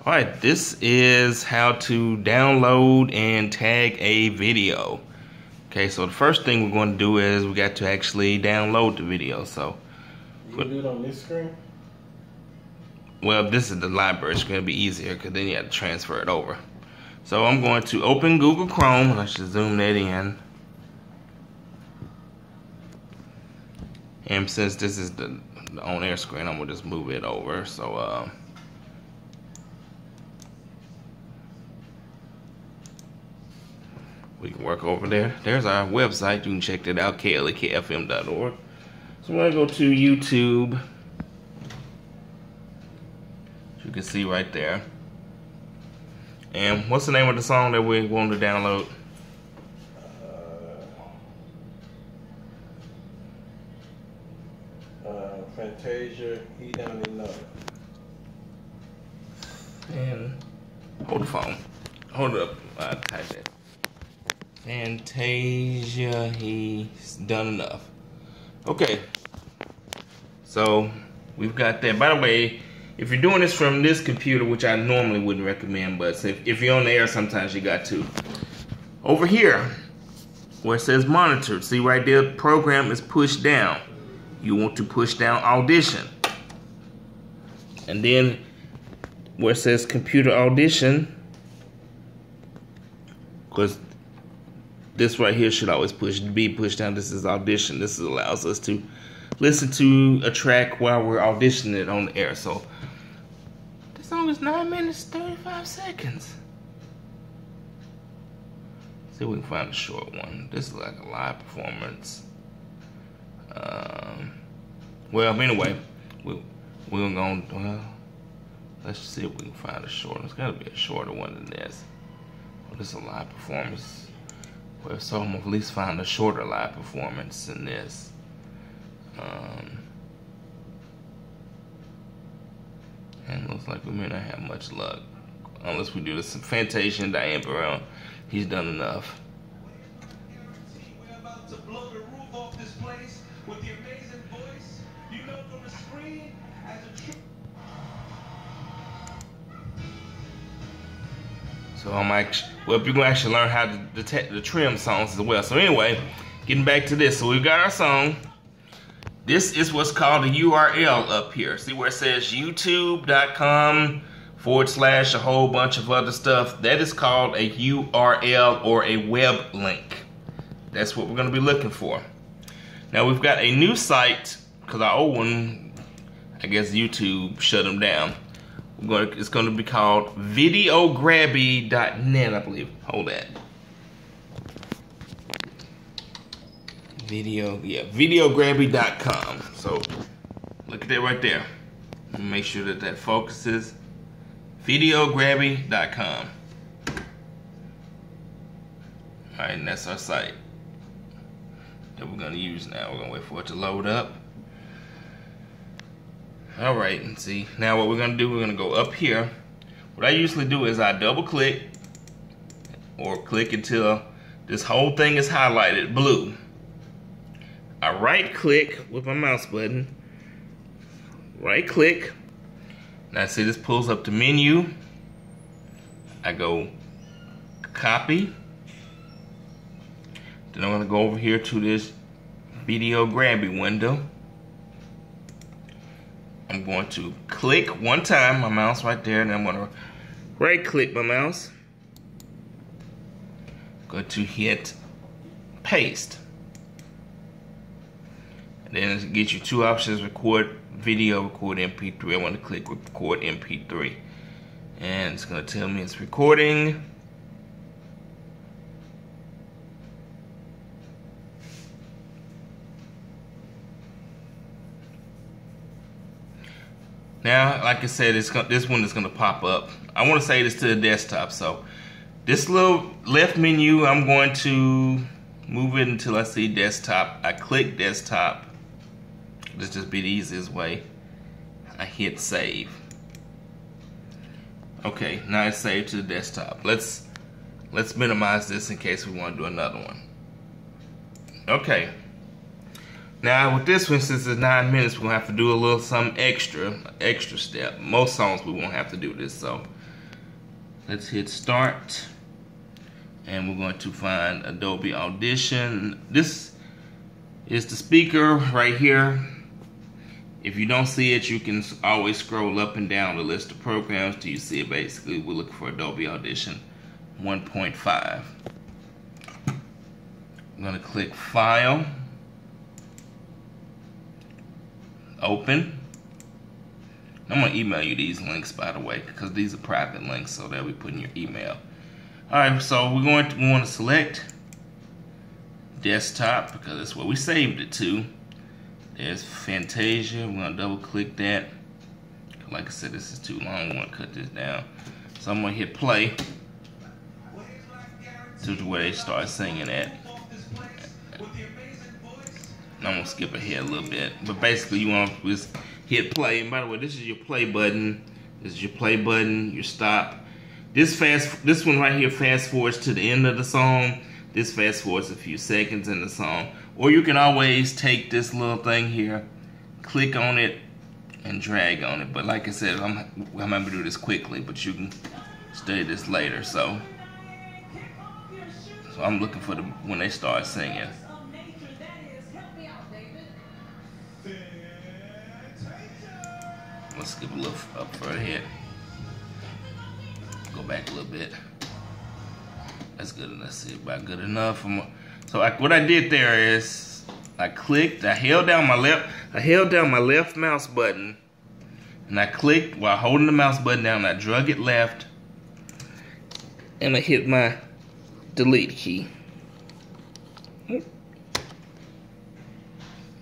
Alright, this is how to download and tag a video. Okay, so the first thing we're going to do is we got to actually download the video. So you can do it on this screen? Well, this is the library screen. It'll be easier because then you have to transfer it over. So I'm going to open Google Chrome. Let's just zoom that in. And since this is the on-air screen, I'm going to just move it over. So, we can work over there. There's our website. You can check that out, klekfm.org. So we're going to go to YouTube. You can see right there. And what's the name of the song that we want to download? Fantasia, He Done Enough. And hold the phone. Hold it up. I'll type that. Fantasia, He's Done Enough. Okay. So we've got that. By the way, if you're doing this from this computer, which I normally wouldn't recommend, but if you're on the air, sometimes you got to. Over here, where it says monitored, see right there, program is pushed down. You want to push down Audition. And then where it says computer Audition, because this right here should always be pushed down. This is Audition. This allows us to listen to a track while we're auditioning it on the air. So this song is 9 minutes 35 seconds. See if we can find a short one. This is like a live performance. Well, anyway, we're going to, well, let's see if we can find a short one. It's got to be a shorter one than this. Well, this is a live performance. Well, so I'm going to at least find a shorter live performance than this. And it looks like we may not have much luck. Unless we do this Fantasia and Diane Brown. He's Done Enough. We're about to blow the roof off this place with the amazing voice. You know from the screen as a So I'm actually, well, you're gonna actually learn how to trim songs as well. So anyway, getting back to this. So we've got our song. This is what's called a URL up here. See where it says youtube.com/ a whole bunch of other stuff. That is called a URL or a web link. That's what we're gonna be looking for. Now we've got a new site, because our old one, I guess YouTube shut them down. It's gonna be called videograbby.net, I believe. Hold that. Videograbby.com. So look at that right there. Make sure that that focuses. Videograbby.com. Alright, and that's our site that we're gonna use now. We're gonna wait for it to load up. Alright, and see, now what we're gonna do, we're gonna go up here. What I usually do is I double click or click until this whole thing is highlighted blue. I right click with my mouse button. Right click. Now see, this pulls up the menu. I go copy. Then I'm gonna go over here to this Videograbby window. I'm going to click one time, my mouse right there, and I'm gonna right click my mouse. Go to hit paste. And then it gives you two options: record video, record MP3. I want to click record MP3. And it's going to tell me it's recording. Now, like I said, this one is going to pop up. I want to say this to the desktop. So this little left menu, I'm going to move it until I see desktop. I click desktop. This just be the easiest way. I hit save. Okay, now it's saved to the desktop. Let's minimize this in case we want to do another one. Okay. Now with this one, since it's 9 minutes, we're gonna have to do a little something extra step. Most songs we won't have to do this, so Let's hit start. And we're going to find Adobe Audition. This is the speaker right here. If you don't see it, you can always scroll up and down the list of programs till you see it. Basically, we're looking for Adobe Audition 1.5. I'm going to click File, Open. I'm going to email you these links, by the way, because these are private links, so they'll be put in your email. All right, so we want to select Desktop because that's where we saved it to. There's Fantasia. We're going to double click that. Like I said, this is too long. I want to cut this down. So I'm going to hit play to where they start singing at. I'm going to skip ahead a little bit. But basically, you want to just hit play. And by the way, this is your play button. This is your play button, your stop. This one right here fast forwards to the end of the song. This fast forwards a few seconds in the song. Or you can always take this little thing here, click on it, and drag on it. But like I said, I'm going to do this quickly, but you can study this later. So I'm looking for when they start singing. Let's skip a little up further ahead. Go back a little bit. That's good enough. Let's see about good enough. So what I did there is I held down my left mouse button, and I clicked while holding the mouse button down. I drug it left, and I hit my delete key.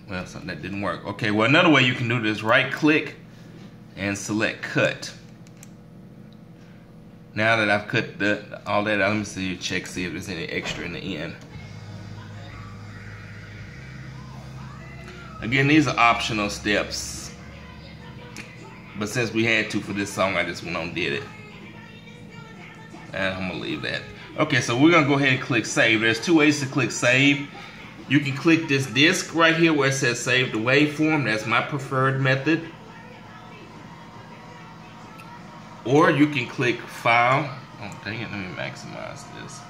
Well, something that didn't work. Okay, well, another way you can do this: right click and select cut. Now that I've cut all that out, let me see if there's any extra in the end. Again, these are optional steps, but since we had to for this song, I just went on and did it. And I'm gonna leave that. Okay, so we're gonna go ahead and click save. There's two ways to click save. You can click this disc right here where it says save the waveform. That's my preferred method. Or you can click File. Oh, dang it, let me maximize this.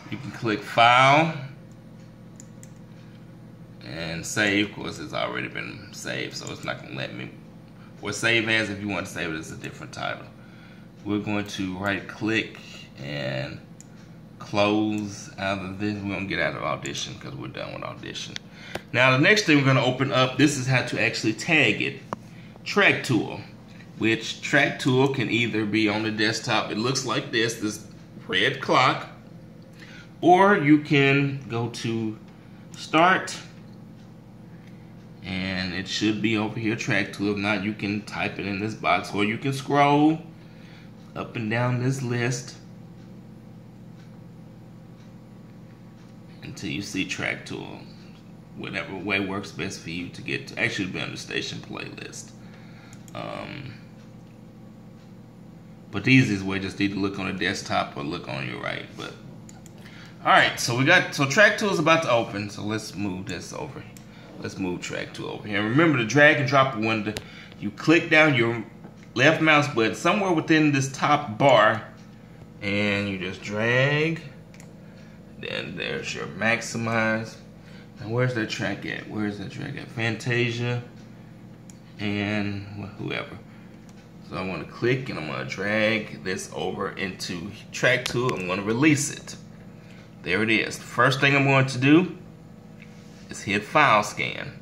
You can click File and Save. Of course, it's already been saved, so it's not going to let me. Or Save As if you want to save it as a different title. We're going to right click and close out of this. We're going to get out of Audition because we're done with Audition. Now, the next thing we're going to open up, this is how to actually tag it. Track Tool. Which track tool can either be on the desktop, it looks like this red clock, or you can go to Start, and it should be over here, track tool. If not, you can type it in this box, or you can scroll up and down this list until you see track tool. Whatever way works best for you to get to actually be on the station playlist. But the easiest way, just either look on the desktop or look on your right. But all right, so track tool is about to open. So let's move this over. Let's move track tool over here. Remember to drag and drop window. You click down your left mouse button somewhere within this top bar, and you just drag. Then there's your maximize. And where's that track at? Where's that track at? Fantasia and whoever. So I want to click and I'm going to drag this over into track tool. I'm going to release it. There it is. The first thing I'm going to do is hit file scan.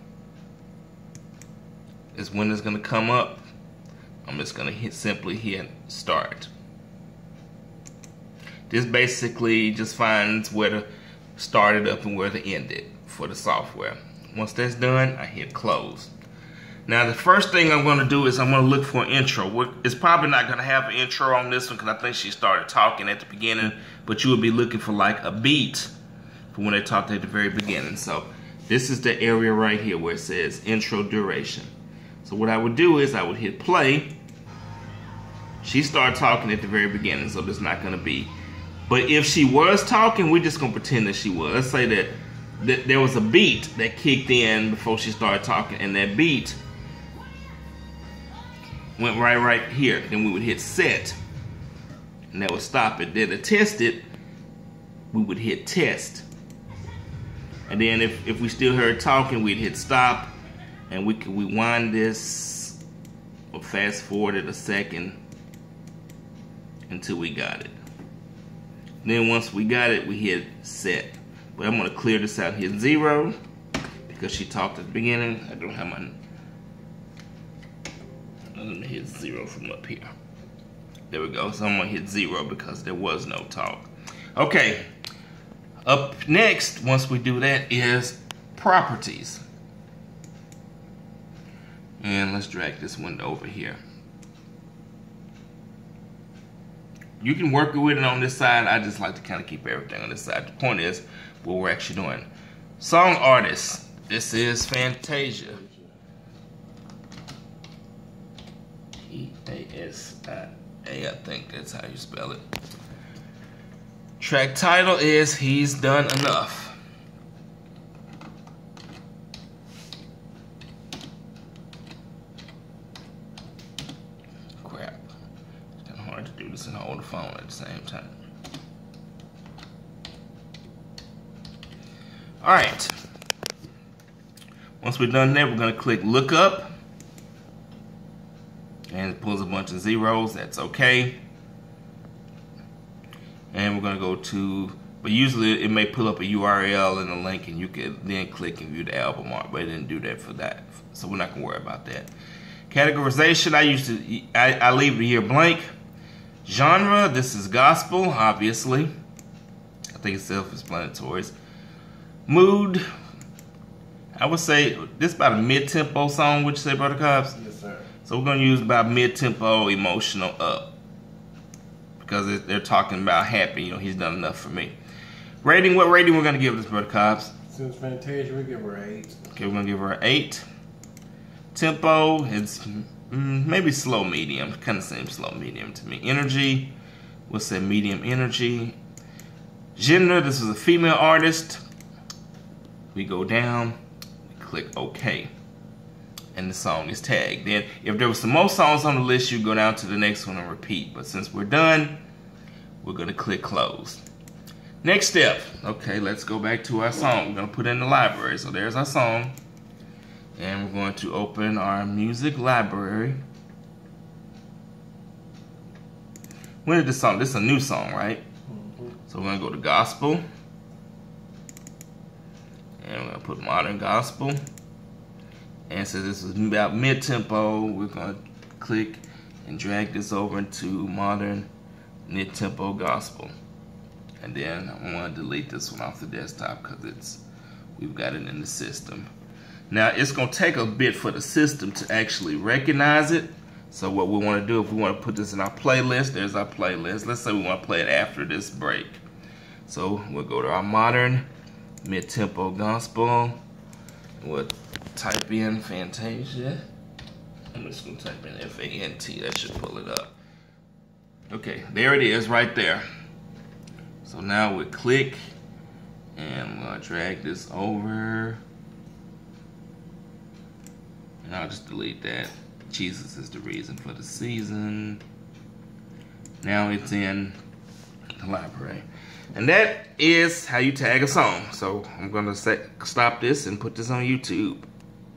This window's going to come up. I'm just going to simply hit start. This basically just finds where to start it up and where to end it for the software. Once that's done, I hit close. Now the first thing I'm going to do is I'm going to look for an intro. It's probably not going to have an intro on this one because I think she started talking at the beginning, but you would be looking for like a beat for when they talked at the very beginning. So this is the area right here where it says intro duration. So what I would do is I would hit play. She started talking at the very beginning, so there's not going to be. But if she was talking, we're just going to pretend that she was. Let's say that there was a beat that kicked in before she started talking, and that beat went right here. Then we would hit set. and that would stop it. Then to test it, we would hit test. And then if we still heard talking, we'd hit stop, and we could rewind this or fast forward it a second until we got it. Then once we got it, we hit set. But I'm gonna clear this out, hit 0, because she talked at the beginning. I don't have my, let me hit 0 from up here. There we go, so I'm gonna hit 0 because there was no talk. Okay, up next, once we do that, is properties. And let's drag this window over here. You can work with it on this side. I just like to kind of keep everything on this side. The point is what we're actually doing. Song artist. This is Fantasia. E-A-S-I-A, I think that's how you spell it. Track title is He's Done Enough. Crap. It's kind of hard to do this and hold the phone at the same time. Alright. Once we're done that, we're going to click look up. And it pulls a bunch of zeros. That's okay. And we're going to go to, but usually it may pull up a URL and a link, and you can then click and view the album art, but it didn't do that for that. So we're not going to worry about that. Categorization, I leave it here blank. Genre, this is gospel, obviously. I think it's self-explanatory. Mood, I would say this is about a mid-tempo song, would you say, Brother Cobbs? Yes, sir. So we're going to use about mid-tempo, emotional up. Because they're talking about happy, you know, he's done enough for me. Rating, what rating we're going to give this, Brother Cobbs? Since Fantasia, we give her an 8. Okay, we're going to give her an 8. Tempo, it's maybe slow medium. Kind of seems slow medium to me. Energy, we'll say medium energy. Gender, this is a female artist. We go down, we click OK. And the song is tagged. Then if there were some more songs on the list, you go down to the next one and repeat. But since we're done, we're gonna click close. Next step, okay, let's go back to our song. We're gonna put it in the library. So there's our song. And we're going to open our music library. When did this song, this is a new song, right? So we're gonna go to gospel. And we're gonna put modern gospel. And so this is about mid-tempo. We're going to click and drag this over into modern mid-tempo gospel. And then I want to delete this one off the desktop because we've got it in the system. Now it's going to take a bit for the system to actually recognize it. So what we want to do, if we want to put this in our playlist, there's our playlist. Let's say we want to play it after this break. So we'll go to our modern mid-tempo gospel. We'll type in Fantasia. I'm just going to type in F-A-N-T. That should pull it up. Okay, there it is right there. So now we click and I'm going to drag this over. And I'll just delete that. Jesus is the reason for the season. Now it's in the library. And that is how you tag a song. So I'm going to stop this and put this on YouTube.